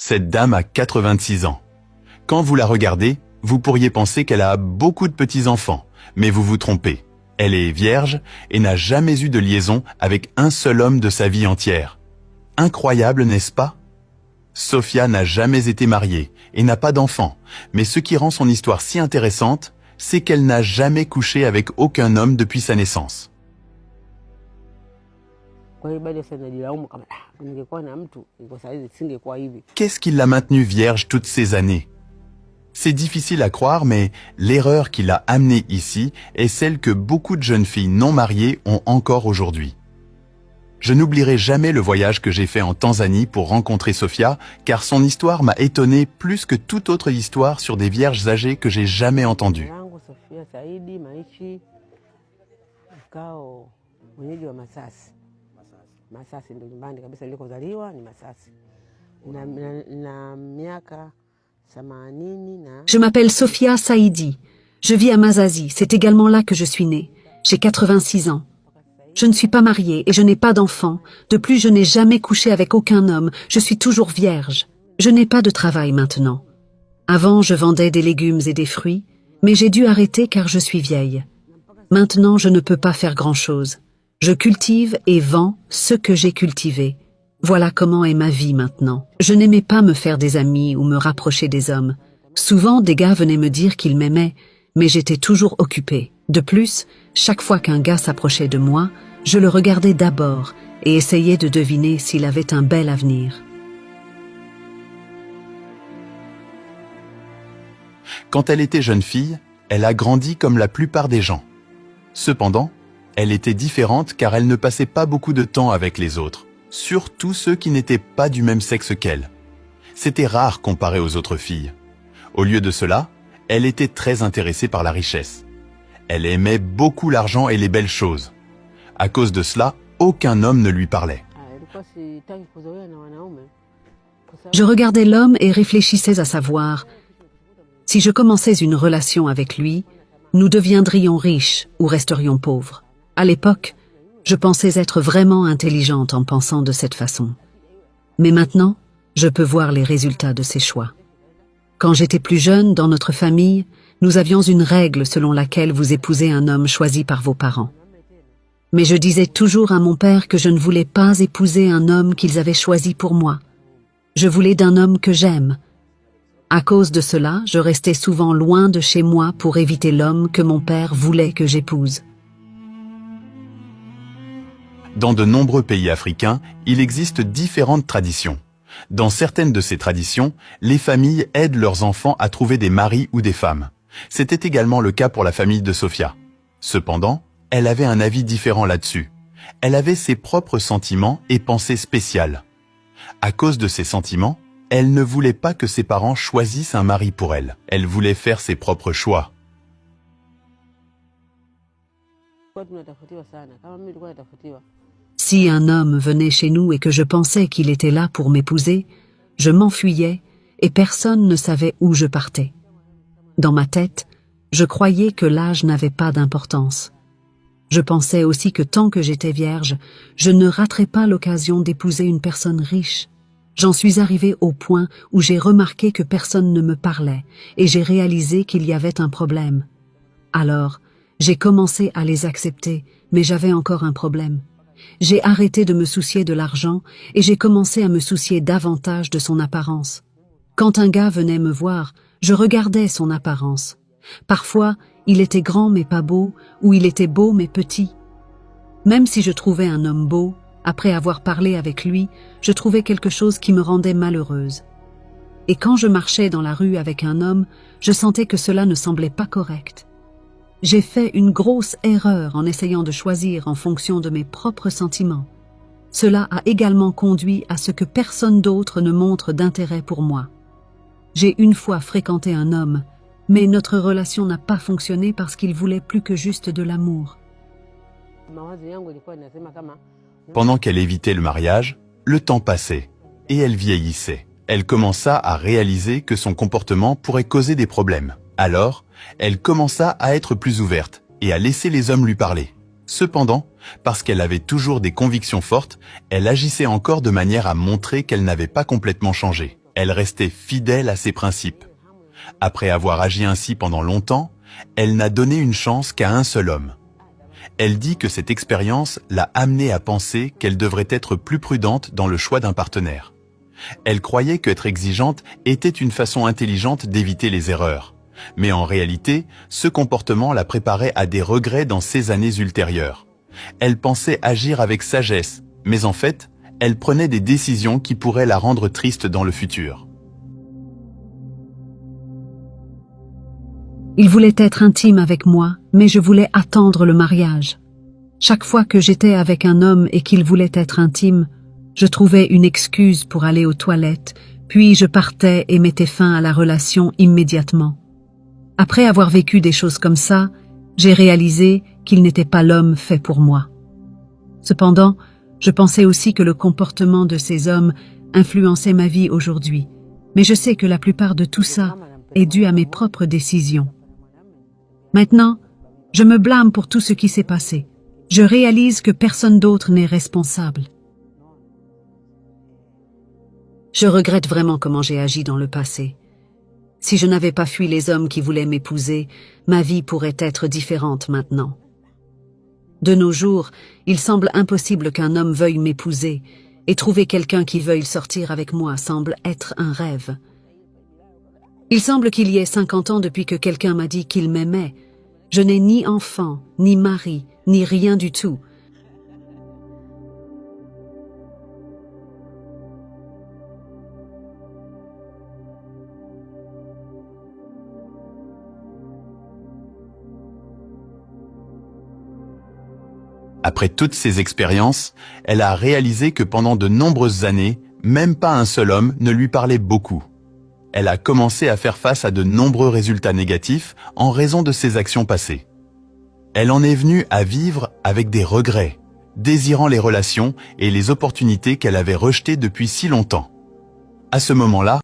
Cette dame a 86 ans. Quand vous la regardez, vous pourriez penser qu'elle a beaucoup de petits-enfants, mais vous vous trompez. Elle est vierge et n'a jamais eu de liaison avec un seul homme de sa vie entière. Incroyable, n'est-ce pas? Sofia n'a jamais été mariée et n'a pas d'enfant, mais ce qui rend son histoire si intéressante, c'est qu'elle n'a jamais couché avec aucun homme depuis sa naissance. Qu'est-ce qui l'a maintenue vierge toutes ces années? C'est difficile à croire, mais l'erreur qui l'a amenée ici est celle que beaucoup de jeunes filles non mariées ont encore aujourd'hui. Je n'oublierai jamais le voyage que j'ai fait en Tanzanie pour rencontrer Sofia, car son histoire m'a étonné plus que toute autre histoire sur des vierges âgées que j'ai jamais entendues. Je m'appelle Sofia Saidi. Je vis à Mazazi, c'est également là que je suis née. J'ai 86 ans. Je ne suis pas mariée et je n'ai pas d'enfant. De plus, je n'ai jamais couché avec aucun homme. Je suis toujours vierge. Je n'ai pas de travail maintenant. Avant, je vendais des légumes et des fruits, mais j'ai dû arrêter car je suis vieille. Maintenant, je ne peux pas faire grand-chose. Je cultive et vends ce que j'ai cultivé. Voilà comment est ma vie maintenant. Je n'aimais pas me faire des amis ou me rapprocher des hommes. Souvent, des gars venaient me dire qu'ils m'aimaient, mais j'étais toujours occupée. De plus, chaque fois qu'un gars s'approchait de moi, je le regardais d'abord et essayais de deviner s'il avait un bel avenir. Quand elle était jeune fille, elle a grandi comme la plupart des gens. Cependant, elle était différente car elle ne passait pas beaucoup de temps avec les autres, surtout ceux qui n'étaient pas du même sexe qu'elle. C'était rare comparé aux autres filles. Au lieu de cela, elle était très intéressée par la richesse. Elle aimait beaucoup l'argent et les belles choses. À cause de cela, aucun homme ne lui parlait. Je regardais l'homme et réfléchissais à savoir, si je commençais une relation avec lui, nous deviendrions riches ou resterions pauvres. À l'époque, je pensais être vraiment intelligente en pensant de cette façon. Mais maintenant, je peux voir les résultats de ces choix. Quand j'étais plus jeune, dans notre famille, nous avions une règle selon laquelle vous épousez un homme choisi par vos parents. Mais je disais toujours à mon père que je ne voulais pas épouser un homme qu'ils avaient choisi pour moi. Je voulais d'un homme que j'aime. À cause de cela, je restais souvent loin de chez moi pour éviter l'homme que mon père voulait que j'épouse. Dans de nombreux pays africains, il existe différentes traditions. Dans certaines de ces traditions, les familles aident leurs enfants à trouver des maris ou des femmes. C'était également le cas pour la famille de Sofia. Cependant, elle avait un avis différent là-dessus. Elle avait ses propres sentiments et pensées spéciales. À cause de ces sentiments, elle ne voulait pas que ses parents choisissent un mari pour elle. Elle voulait faire ses propres choix. Si un homme venait chez nous et que je pensais qu'il était là pour m'épouser, je m'enfuyais et personne ne savait où je partais. Dans ma tête, je croyais que l'âge n'avait pas d'importance. Je pensais aussi que tant que j'étais vierge, je ne raterais pas l'occasion d'épouser une personne riche. J'en suis arrivée au point où j'ai remarqué que personne ne me parlait et j'ai réalisé qu'il y avait un problème. Alors, j'ai commencé à les accepter, mais j'avais encore un problème. J'ai arrêté de me soucier de l'argent et j'ai commencé à me soucier davantage de son apparence. Quand un gars venait me voir, je regardais son apparence. Parfois, il était grand mais pas beau, ou il était beau mais petit. Même si je trouvais un homme beau, après avoir parlé avec lui, je trouvais quelque chose qui me rendait malheureuse. Et quand je marchais dans la rue avec un homme, je sentais que cela ne semblait pas correct. J'ai fait une grosse erreur en essayant de choisir en fonction de mes propres sentiments. Cela a également conduit à ce que personne d'autre ne montre d'intérêt pour moi. J'ai une fois fréquenté un homme, mais notre relation n'a pas fonctionné parce qu'il voulait plus que juste de l'amour. Pendant qu'elle évitait le mariage, le temps passait et elle vieillissait. Elle commença à réaliser que son comportement pourrait causer des problèmes. Alors, elle commença à être plus ouverte et à laisser les hommes lui parler. Cependant, parce qu'elle avait toujours des convictions fortes, elle agissait encore de manière à montrer qu'elle n'avait pas complètement changé. Elle restait fidèle à ses principes. Après avoir agi ainsi pendant longtemps, elle n'a donné une chance qu'à un seul homme. Elle dit que cette expérience l'a amenée à penser qu'elle devrait être plus prudente dans le choix d'un partenaire. Elle croyait qu'être exigeante était une façon intelligente d'éviter les erreurs. Mais en réalité, ce comportement la préparait à des regrets dans ses années ultérieures. Elle pensait agir avec sagesse, mais en fait, elle prenait des décisions qui pourraient la rendre triste dans le futur. Il voulait être intime avec moi, mais je voulais attendre le mariage. Chaque fois que j'étais avec un homme et qu'il voulait être intime, je trouvais une excuse pour aller aux toilettes, puis je partais et mettais fin à la relation immédiatement. Après avoir vécu des choses comme ça, j'ai réalisé qu'il n'était pas l'homme fait pour moi. Cependant, je pensais aussi que le comportement de ces hommes influençait ma vie aujourd'hui, mais je sais que la plupart de tout ça est dû à mes propres décisions. Maintenant, je me blâme pour tout ce qui s'est passé. Je réalise que personne d'autre n'est responsable. Je regrette vraiment comment j'ai agi dans le passé. Si je n'avais pas fui les hommes qui voulaient m'épouser, ma vie pourrait être différente maintenant. De nos jours, il semble impossible qu'un homme veuille m'épouser, et trouver quelqu'un qui veuille sortir avec moi semble être un rêve. Il semble qu'il y ait 50 ans depuis que quelqu'un m'a dit qu'il m'aimait. Je n'ai ni enfant, ni mari, ni rien du tout. Après toutes ces expériences, elle a réalisé que pendant de nombreuses années, même pas un seul homme ne lui parlait beaucoup. Elle a commencé à faire face à de nombreux résultats négatifs en raison de ses actions passées. Elle en est venue à vivre avec des regrets, désirant les relations et les opportunités qu'elle avait rejetées depuis si longtemps. À ce moment-là,